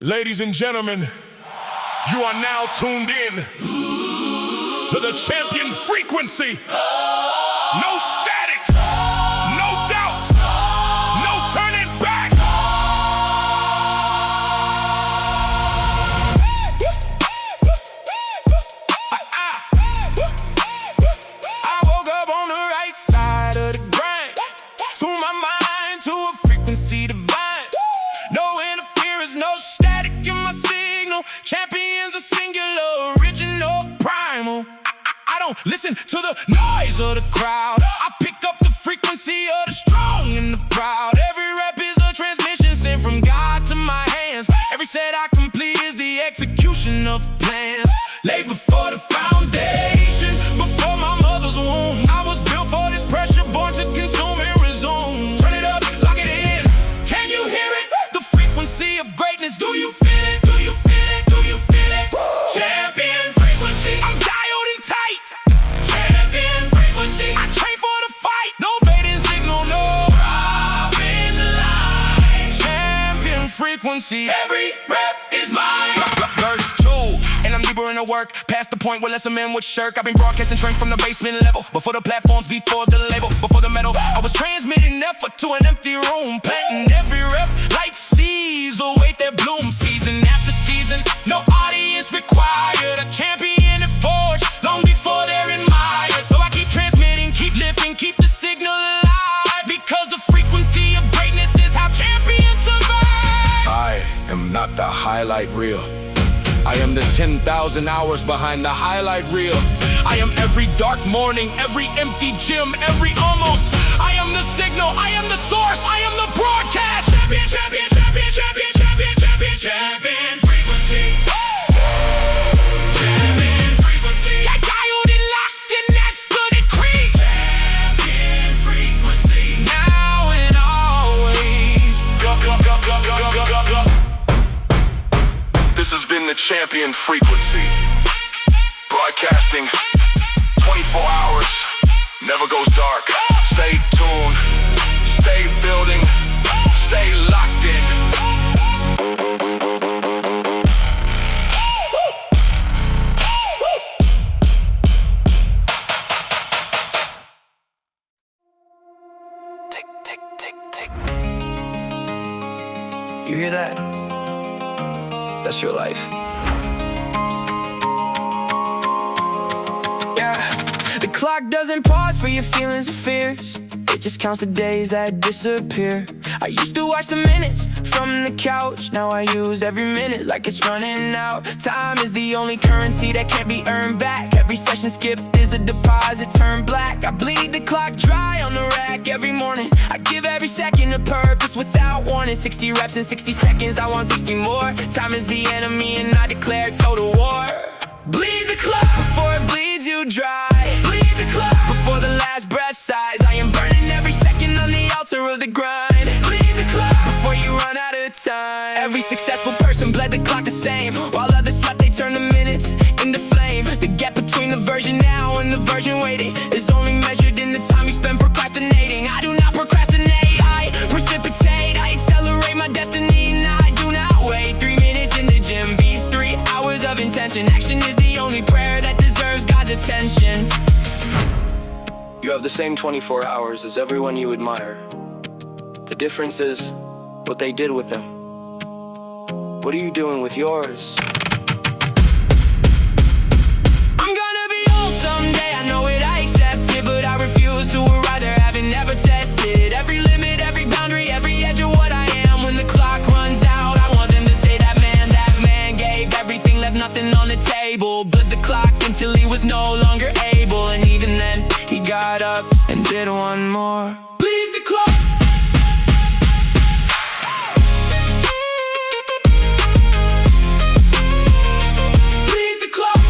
Ladies and gentlemen, you are now tuned in to the champion frequency. No static, no doubt, no turning back. I woke up on the right side of the grind. Tune my mind to a frequency divine. No interference, no static in my signal. Champions are singular, original, primal. I don't listen to the noise of the crowd. I pick up the frequency of the strong and the proud. Every rep is a transmission sent from God to my hands. Every set I complete is the execution of plans laid before the foundation, before my mother's womb. I was built for this pressure, born to consume and resume. Turn it up, lock it in. Can you hear it? The frequency of greatness. Do you feel it? Do you feel it? Do you feel it? Champion frequency. I'm dialed in tight. Champion frequency. I train for the fight. No fading signal, no drop in the line. Champion frequency. Every rep is mine. Verse 2, and I'm deeper in the work, past the point where less a man would shirk. I've been broadcasting strength from the basement level, before the platforms, before the label, before the metal. I was transmitting effort to an empty room, planting every rep like seeds await their bloom. Season after season, no audience required. A champion and forged long before they're admired. So I keep transmitting, keep lifting, keep the signal alive, because the frequency of greatness is how champions survive. I am not the highlight reel. I am the 10,000 hours behind the highlight reel. I am every dark morning, every empty gym, every almost. I am the signal, I am the source, I am the broadcast. Champion, champion, champion, champion, champion, champion, champion frequency. Champion frequency. Got dialed and locked, and that's the decree. Champion frequency. Now and always. Go, go, go, go, go, go, go, go, go. This has been the champion frequency. Broadcasting 24 hours, never goes dark. Stay tuned, stay building, stay locked in. Tick, tick, tick, tick. You hear that? That's your life. Yeah, the clock doesn't pause for your feelings or fears. It just counts the days that disappear. I used to watch the minutes from the couch. Now I use every minute like it's running out. Time is the only currency that can't be earned back. Every session skipped is a deposit turned black. I bleed the clock dry on the rack every morning. I give every second a purpose without warning. 60 reps in 60 seconds, I want 60 more. Time is the enemy and I declare total war. Bleed the clock before it bleeds you dry. Bleed the clock before the last breath sighs. I am burning every second on the altar of the grind. Bleed the clock before you run out of time. Every successful person bled the clock the same. While others slept, they turned the minutes into flame. The gap between the version now and the version waiting is only measured in the time you spend procrastinating. I do not procrastinate, I precipitate. I accelerate my destiny and I do not wait. 3 minutes in the gym beats 3 hours of intention. Action is the only prayer that deserves God's attention. You have the same 24 hours as everyone you admire. The difference is what they did with them. What are you doing with yours? I'm gonna be old someday, I know it, I accept it, but I refuse to arrive there having never tested every limit, every boundary, every edge of what I am. When the clock runs out, I want them to say that man gave everything, left nothing on the table. Bled the clock until he was no longer able, and even then, he got up and did one more. Bleed the clock. Bleed the clock.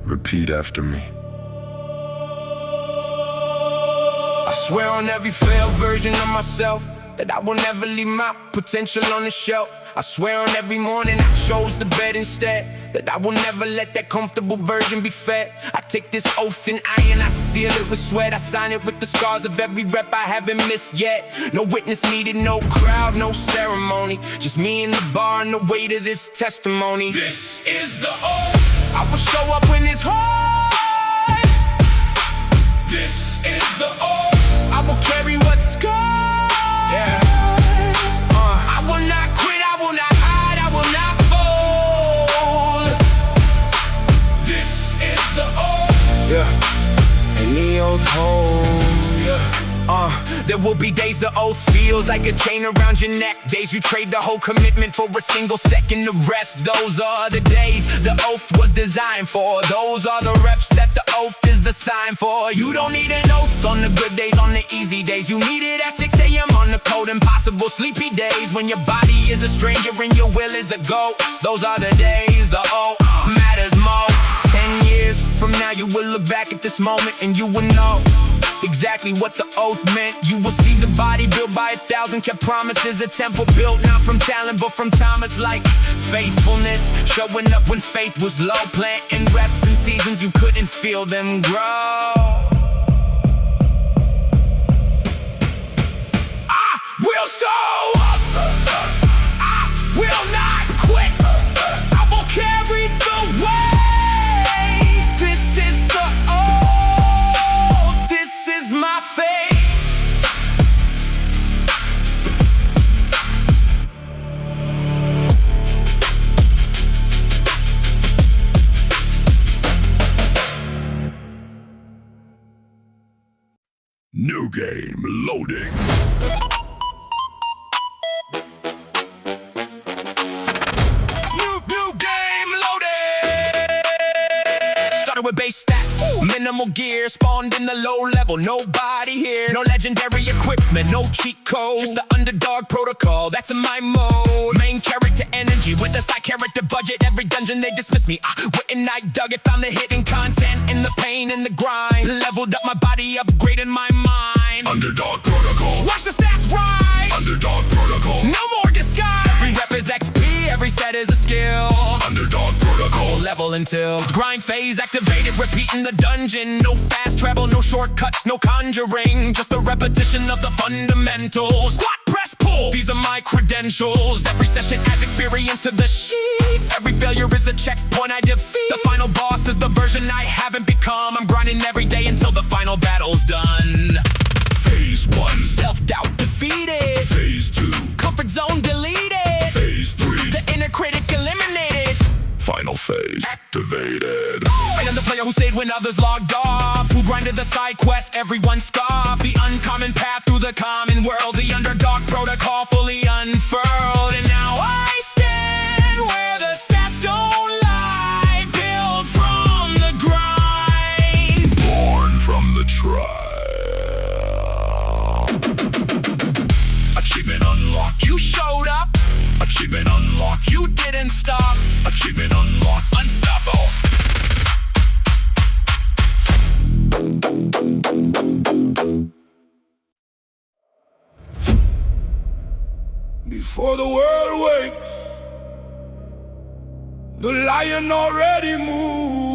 Repeat after me. I swear on every failed version of myself that I will never leave my potential on the shelf. I swear on every morning I chose the bed instead, that I will never let that comfortable version be fed. I take this oath in iron, I seal it with sweat. I sign it with the scars of every rep I haven't missed yet. No witness needed, no crowd, no ceremony, just me in the bar and the weight of this testimony. This is the oath. I will show up when it's hard. This is the oath. I will carry what's scars. Yeah. I will not quit, I will not hide, I will not fold. This is the oath. Yeah. And the oath holds. Yeah. There will be days the oath feels like a chain around your neck. Days you trade the whole commitment for a single second of rest. Those are the days the oath was designed for. Those are the reps that the oath is the sign for. You don't need an oath on the good days, on the easy days. You need it at 6 a.m. on the cold, impossible, sleepy days, when your body is a stranger and your will is a ghost. Those are the days the oath matters most. 10 years from now you will look back at this moment and you will know exactly what the oath meant. You will see the body built by 1,000 kept promises, a temple built not from talent but from time. It's like faithfulness, showing up when faith was low, planting reps in seasons you couldn't feel them grow. I will show up, I will not quit, I will carry the weight. My faith. New game loading. New game loading. Started with base stats, minimal gear, spawned in the low level. Nobody here, no legendary equipment, no cheat code, just the underdog protocol. That's in my mode. Main character energy with a side character budget. Every dungeon they dismiss me. Went and I dug it, found the hidden content in the pain and the grind. Leveled up my body, upgraded my mind. Underdog protocol. Watch the stats rise. Underdog protocol. No more disguise. Every rep is XP, every set is a skill. Underdog protocol. Level until grind phase activated, repeating the dungeon. No fast travel, no shortcuts, no conjuring, just a repetition of the fundamentals. Squat, press, pull, these are my credentials. Every session adds experience to the sheets. Every failure is a checkpoint I defeat. The final boss is the version I haven't become. I'm grinding every day until the final battle's done. Phase 1, self-doubt defeated. Phase 2, comfort zone deleted. Phase 3, the inner critic eliminated. Final phase activated. I am the player who stayed when others logged off, who grinded the side quests, everyone scoffed. The uncommon path through the common world, the underdog protocol fully unfurled. And now I stand where the stats don't lie, built from the grind, born from the trial. Achievement unlocked, you showed up. Achievement unlocked, you didn't stop. Achievement unlocked, unstoppable. Before the world wakes, the lion already moved.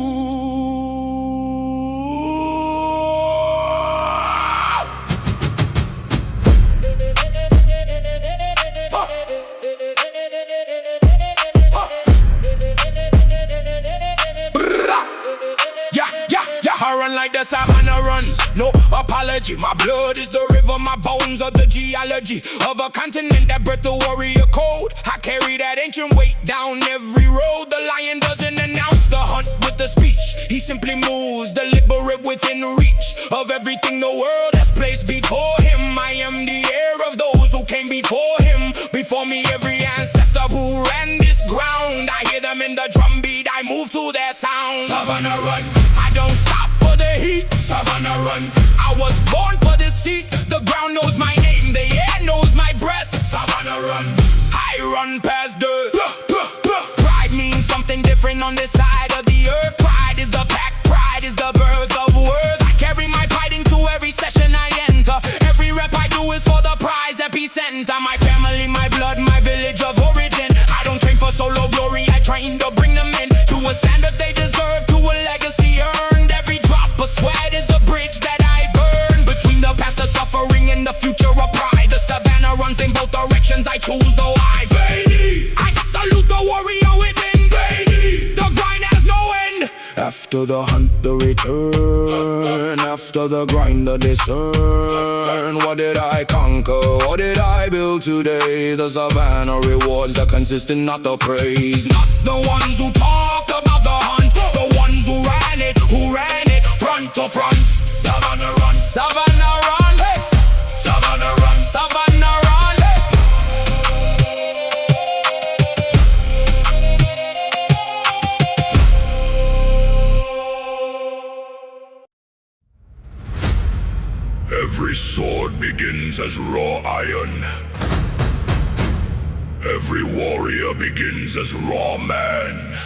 I run like the savannah runs, no apology. My blood is the river, my bones are the geology of a continent that birthed the warrior code. I carry that ancient weight down every road. The lion doesn't announce the hunt with a speech. He simply moves, deliberate within reach of everything the world has placed before him. I am the heir of those who came before him. Before me, every ancestor who ran this ground. I hear them in the drumbeat, I move to their sound. Savannah run, I don't stop for the heat. Savannah run, I was born for this seat. The ground knows my name, the air knows my breath. Savannah run, I run past the pride means something different on this side of the earth. Pride is the pack, pride is the birth of worth. I carry my pride into every session I enter. Every rep I do is for the prize epicenter. return. After the grind, the discern. What did I conquer? What did I build today? The savannah rewards the consistent, not the praise. Not the ones who talk about the hunt, the ones who ran it front to front. Savannah run, Savannah run, hey. Savannah run, Savannah run, hey. Every sword begins as raw iron. Every warrior begins as raw man.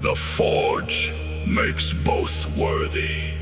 The forge makes both worthy.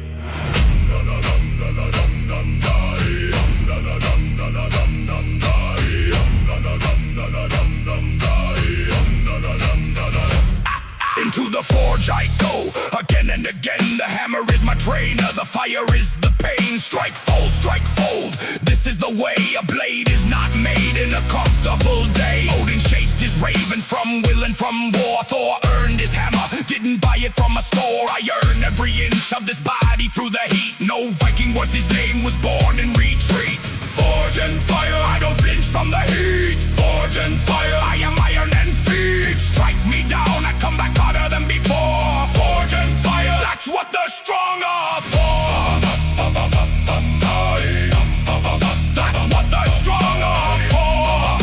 Into the forge I go, again and again. The hammer is my trainer, the fire is the pain. Strike, fold, this is the way. A blade is not made in a comfortable day. Odin shaped his ravens from will and from war. Thor earned his hammer, didn't buy it from a store. I earn every inch of this body through the heat. No Viking worth his name was born in retreat. Forge and fire, I don't flinch from the heat. Forge and fire, I am iron and feet. Strike me down, I come back harder than before. Forge and fire, that's what the strong are for. That's what the strong are for.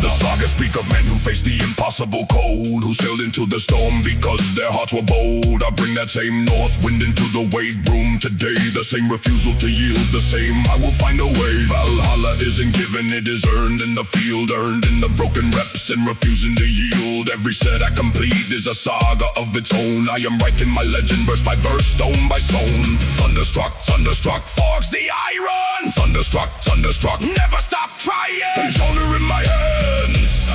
The sagas speak of men who faced the impossible cold, who sailed into the storm because their hearts were bold. I bring that same north wind into the weight room today. The same refusal to yield, the same I will find a way. Valhalla isn't given, it is earned in the field. Earned in the broken reps and refusing to yield. Every set I complete is a saga of its own. I am writing my legend verse by verse, stone by stone. Thunderstruck, forge the iron. Thunderstruck, never stop trying. Controller in my hands,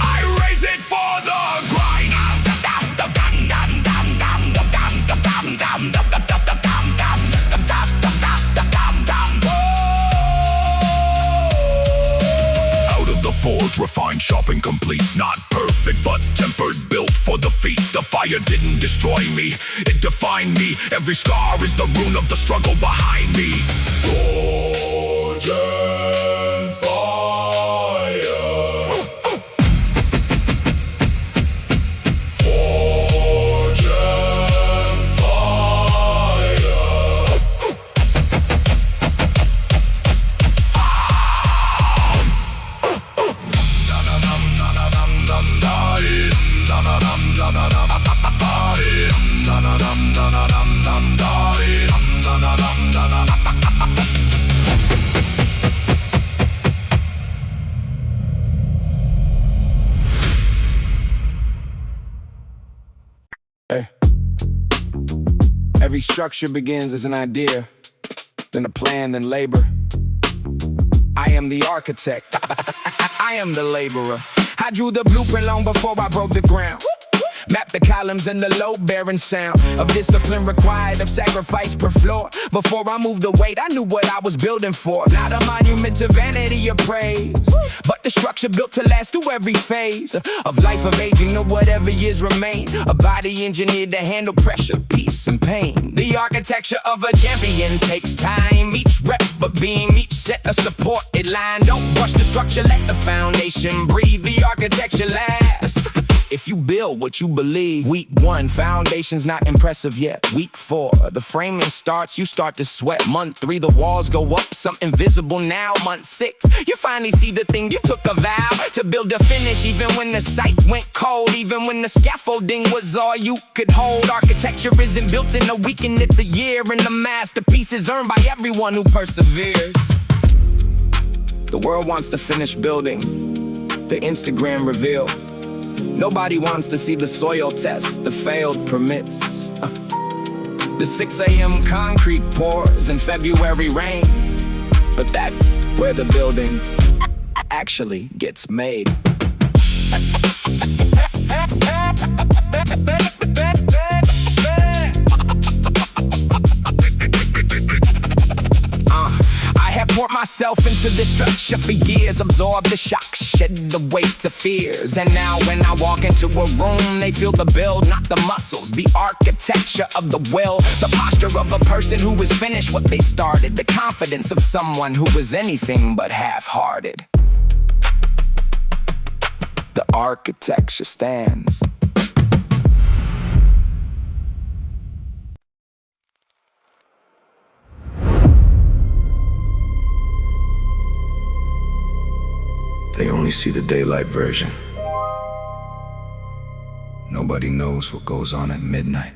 I raise it for the grind. Out of the forge, refined, sharp and complete. Not perfect, but tempered, built for the feat. The fire didn't destroy me, it defined me. Every scar is the rune of the struggle behind me. Forge and fire. Forge and fire. Hey. Every structure begins as an idea, then a plan, then labor. I am the architect, I am the laborer. I drew the blueprint long before I broke the ground. Map the columns and the load-bearing sound of discipline required, of sacrifice per floor. Before I moved the weight, I knew what I was building for. Not a monument to vanity or praise, but the structure built to last through every phase of life, of aging, or whatever years remain. A body engineered to handle pressure, peace, and pain. The architecture of a champion takes time. Each rep a beam, each set a supported line. Don't rush the structure, let the foundation breathe. The architecture lasts if you build what you believe. Week 1, foundation's not impressive yet. Week 4, the framing starts, you start to sweat. Month 3, the walls go up, something visible now. Month 6, you finally see the thing you took a vow to build to finish. Even when the site went cold, even when the scaffolding was all you could hold. Architecture isn't built in a weekend, it's a year. And the masterpiece is earned by everyone who perseveres. The world wants to finish building, the Instagram reveal. Nobody wants to see the soil test, the failed permits. The 6 a.m. concrete pours in February rain. But that's where the building actually gets made. I have poured myself into to this structure for years, absorb the shock, shed the weight of fears. And now when I walk into a room, they feel the build, not the muscles, the architecture of the will, the posture of a person who has finished what they started, the confidence of someone who was anything but half-hearted. The architecture stands. They only see the daylight version. Nobody knows what goes on at midnight.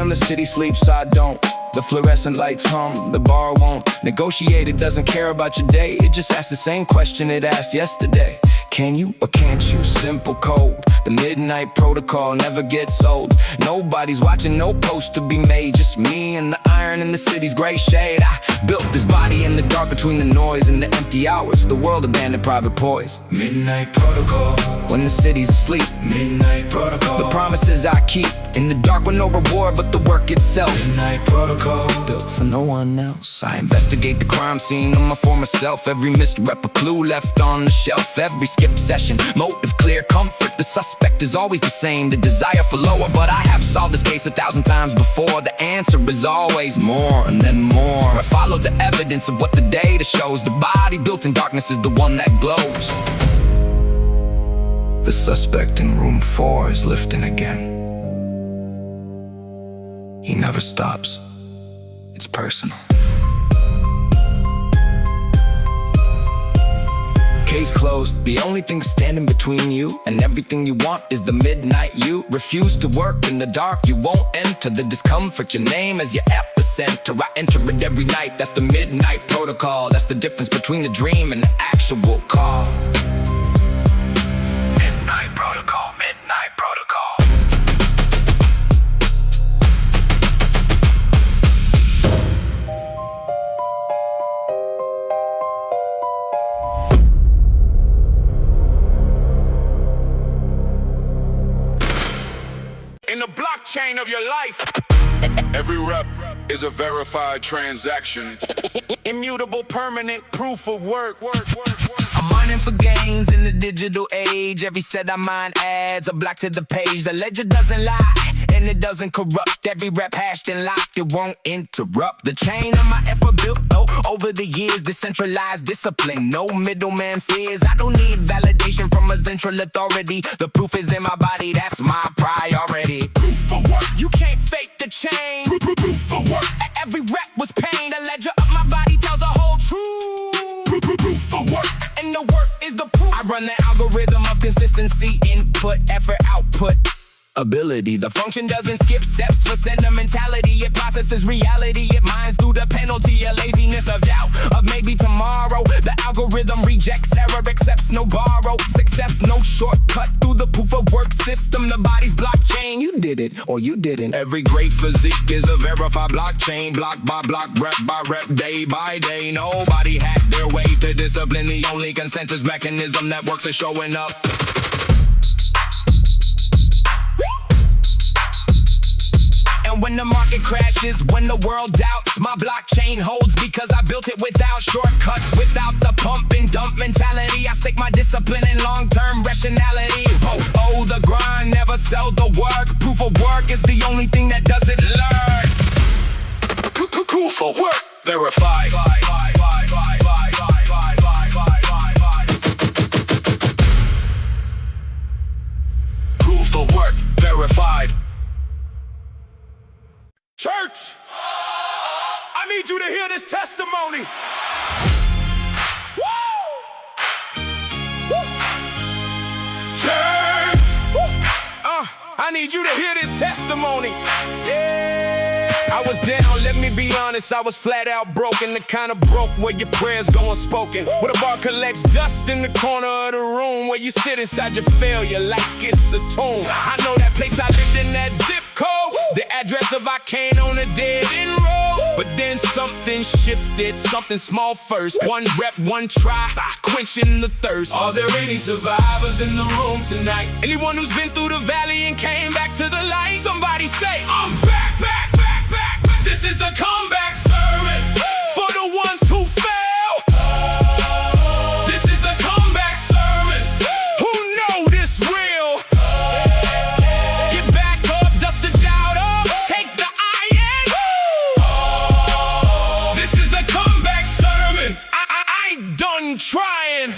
The city sleeps, I don't. The fluorescent lights hum, the bar won't negotiate. It doesn't care about your day, it just asks the same question it asked yesterday. Can you or can't you? Simple code. The midnight protocol never gets old. Nobody's watching, no post to be made. Just me and the iron in the city's gray shade. I built this body in the dark between the noise and the empty hours. The world abandoned private poise. Midnight protocol. When the city's asleep. Midnight protocol. The promises I keep. In the dark with no reward but the work itself. Midnight protocol. Built for no one else. I investigate the crime scene on my former self. Every missed rep, a clue left on the shelf. Every skip session, motive clear, comfort. The suspect is always the same, the desire for lower. But I have solved this case 1,000 times before. The answer is always more and then more. I follow the evidence of what the data shows. The body built in darkness is the one that glows. The suspect in room 4 is lifting again. He never stops. It's personal. Case closed. The only thing standing between you and everything you want is the midnight you. Refuse to work in the dark, you won't enter the discomfort. Your name is your epicenter. I enter it every night. That's the midnight protocol. That's the difference between the dream and the actual call. Midnight protocol, midnight protocol. In the blockchain of your life, every rep is a verified transaction. Immutable, permanent proof of work. I'm mining for gains in the digital age. Every set I mine adds a block to the page. The ledger doesn't lie and it doesn't corrupt. Every rep hashed and locked, it won't interrupt. The chain of my effort built over the years. Decentralized discipline, no middleman fears. I don't need validation from a central authority. The proof is in my body, that's my priority. Proof for work. You can't fake the change. Proof for work. Every rep was pain. The ledger of my body tells a whole truth. Proof for work. And the work is the proof. I run the algorithm of consistency, input, effort, output, ability. The function doesn't skip steps for sentimentality. It processes reality. It mines through the penalty of laziness, of doubt, of maybe tomorrow. The algorithm rejects error, accepts no borrow. Success, no shortcut through the proof of work system. The body's blockchain. You did it or you didn't. Every great physique is a verified blockchain. Block by block, rep by rep, day by day. Nobody hacked their way to discipline. The only consensus mechanism that works is showing up. And when the market crashes, when the world doubts, my blockchain holds because I built it without shortcuts, without the pump and dump mentality. I stick my discipline in long-term rationality. Oh, the grind never sell the work. Proof of work is the only thing that doesn't learn. Proof of work. Verified. Proof of work. Verified. Church, I need you to hear this testimony. Woo! Woo! Church, I need you to hear this testimony. Yeah. I was down, let me be honest, I was flat out broken. The kind of broke where your prayers go unspoken. Where the bar collects dust in the corner of the room, where you sit inside your failure like it's a tomb. I know that place, I lived in that zip code. The address of I can't on a dead end road. But then something shifted, something small first. One rep, one try, quenching the thirst. Are there any survivors in the room tonight? Anyone who's been through the valley and came back to the light? Somebody say, I'm back, back, back, back, back. This is the comeback sermon for the ones who fail. This is the comeback sermon. Who know this real? Get back up, dust the doubt up, take the iron. This is the comeback sermon. I ain't done trying.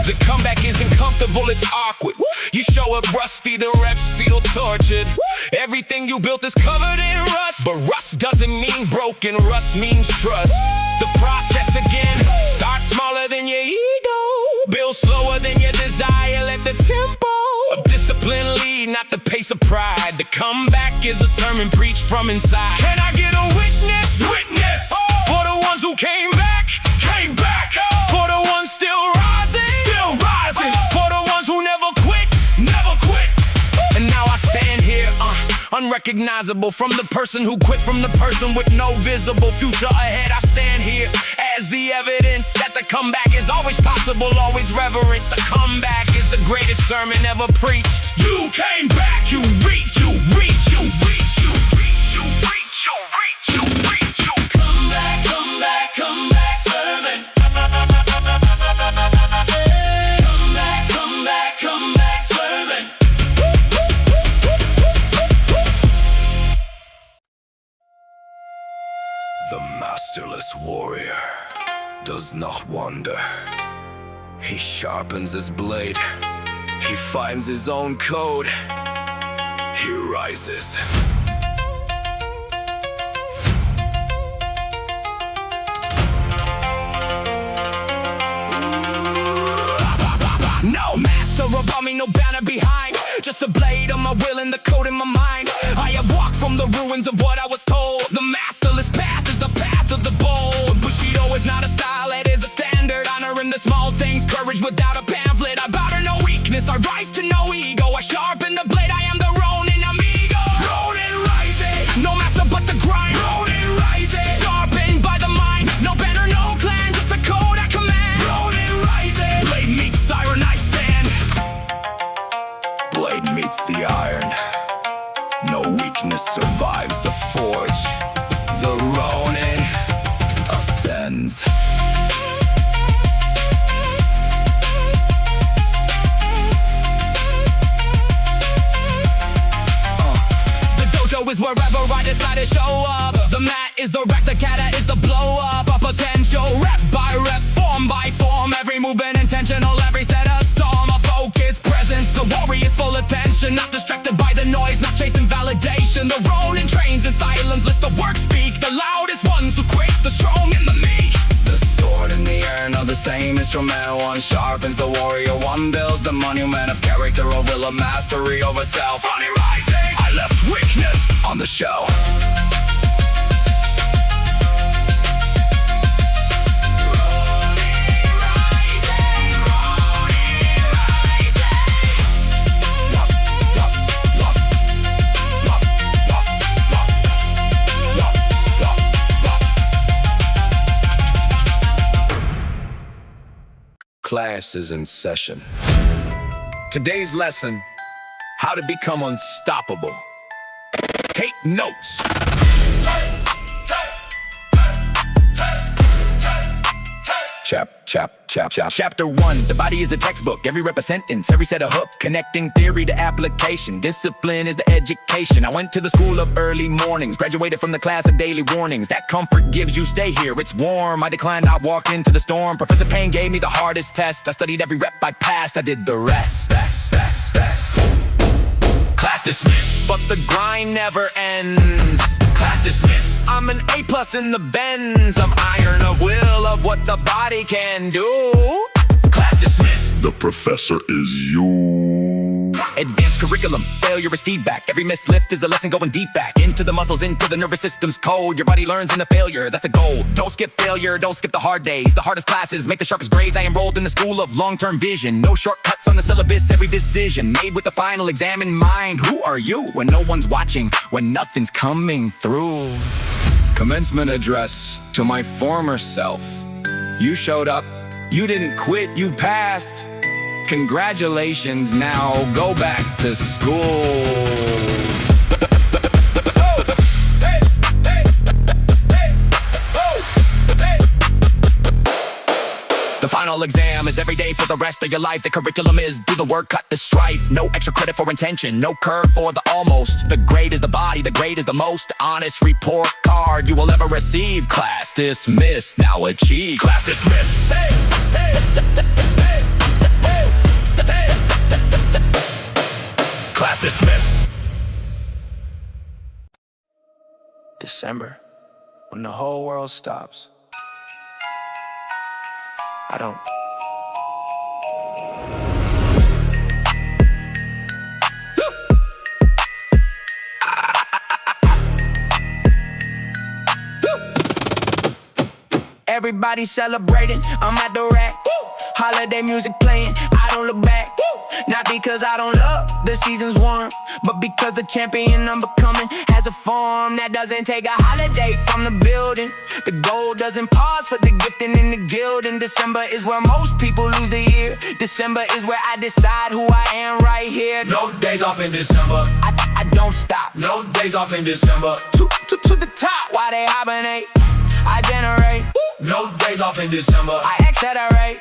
The comeback isn't comfortable, it's awkward. You show up rusty, the reps feel tortured. Everything you built is covered in rust. But rust doesn't mean broken, rust means trust. The process again, start smaller than your ego, build slower than your desire. Let the tempo of discipline lead, not the pace of pride. The comeback is a sermon preached from inside. Can I get a witness? Witness! For the ones who came back, came back. For the ones still rising, still rising. For the ones who never quit, never quit. And now I stand here, unrecognizable, from the person who quit, from the person with no visible future ahead. I stand here as the evidence that the comeback is always possible, always reverence. The comeback is the greatest sermon ever preached. You came back, you reach, you reach, you reach, you reach, you reach, you reach, you reach, you come back, come back, come back sermon. Come back, come back, come back sermon. The masterless warrior does not wander. He sharpens his blade. He finds his own code. He rises. No master above me, no banner behind. Just a blade on my will and the code in my mind. I have walked from the ruins of what I was told. The masterless path is the path of the bold. Bushido is not a style, it is a standard. Honor in the small things, courage without a pamphlet. I bow to no weakness, I rise to no ego. I sharpen the blade, I am the RŌNIN, amigo. RŌNIN rising, no master but the grind. RŌNIN rising, sharpened by the mind. No banner, no clan, just the code I command. RŌNIN rising, blade meets siren, I stand. Blade meets the iron. No weakness survives the forge. The RŌNIN ascends. The dojo is wherever I decide to show up. The mat is the rack, the kata is the blow up. A potential rep by rep, form by form. Every movement intentional, every set a storm. A focused presence, the warrior's full attention. Not distracted by the noise, not chasing validation. The RŌNIN trains in silence, lets the work speak. The loudest ones who quake, the strong and the meek. The sword and the iron are the same instrument. One sharpens the warrior, one builds the monument of character, of will, of mastery over self. RŌNIN rising, I left weakness on the shelf. Class is in session. Today's lesson, how to become unstoppable. Take notes. Chapter 1, the body is a textbook. Every rep a sentence, every set a hook. Connecting theory to application. Discipline is the education. I went to the school of early mornings. Graduated from the class of daily warnings. That comfort gives you, stay here, it's warm. I declined, I walked into the storm. Professor Payne gave me the hardest test. I studied every rep I passed, I did the rest. Class dismissed, but the grind never ends. Class dismissed. I'm an A+ in the bends of iron, of will, of what the body can do. Class dismissed. The professor is you. Advanced curriculum, failure is feedback. Every missed lift is a lesson going deep back into the muscles, into the nervous system's code. Your body learns in the failure, that's the goal. Don't skip failure, don't skip the hard days. The hardest classes make the sharpest grades. I enrolled in the school of long-term vision. No shortcuts on the syllabus, every decision made with the final exam in mind. Who are you when no one's watching, when nothing's coming through? Commencement address to my former self. You showed up, you didn't quit, you passed. Congratulations, now go back to school. The final exam is every day for the rest of your life. The curriculum is do the work, cut the strife. No extra credit for intention, no curve for the almost. The grade is the body, the grade is the most honest report card you will ever receive. Class dismissed, now achieve. Class dismissed. Class dismissed. December, when the whole world stops. I don't. Everybody celebrating, I'm at the rack. Holiday music playing, I don't look back. Not because I don't love the season's warm, but because the champion I'm becoming has a form that doesn't take a holiday from the building. The goal doesn't pause for the gifting and the gilding. December is where most people lose the year. December is where I decide who I am right here. No days off in December. I don't stop. No days off in December. To the top, while they hibernate, I generate. No days off in December. I accelerate.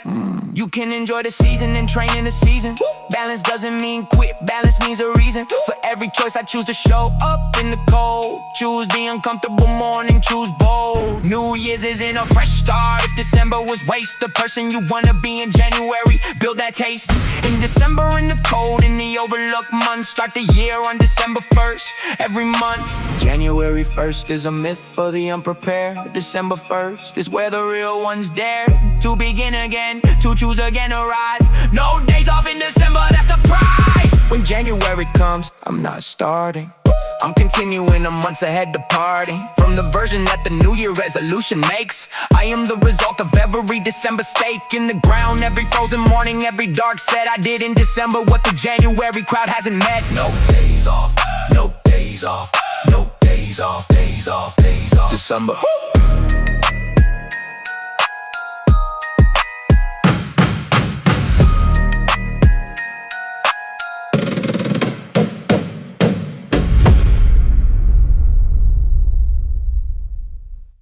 You can enjoy the season and train in the season. Balance doesn't mean quit, balance means a reason. For every choice I choose to show up in the cold. Choose the uncomfortable morning, choose bold. New Year's isn't a fresh start. If December was waste, the person you wanna be in January, build that taste. In December, in the cold, in the overlooked month, start the year on December 1st, every month. January 1st is a myth for the unprepared. December 1st is where the real ones dare to begin again, to choose again to rise. No days off in December, that's the prize. When January comes, I'm not starting. I'm continuing a months ahead departing from the version that the New Year resolution makes. I am the result of every December stake in the ground, every frozen morning, every dark set I did in December, what the January crowd hasn't met. No days off, no days off, no days off, days off, days off. December.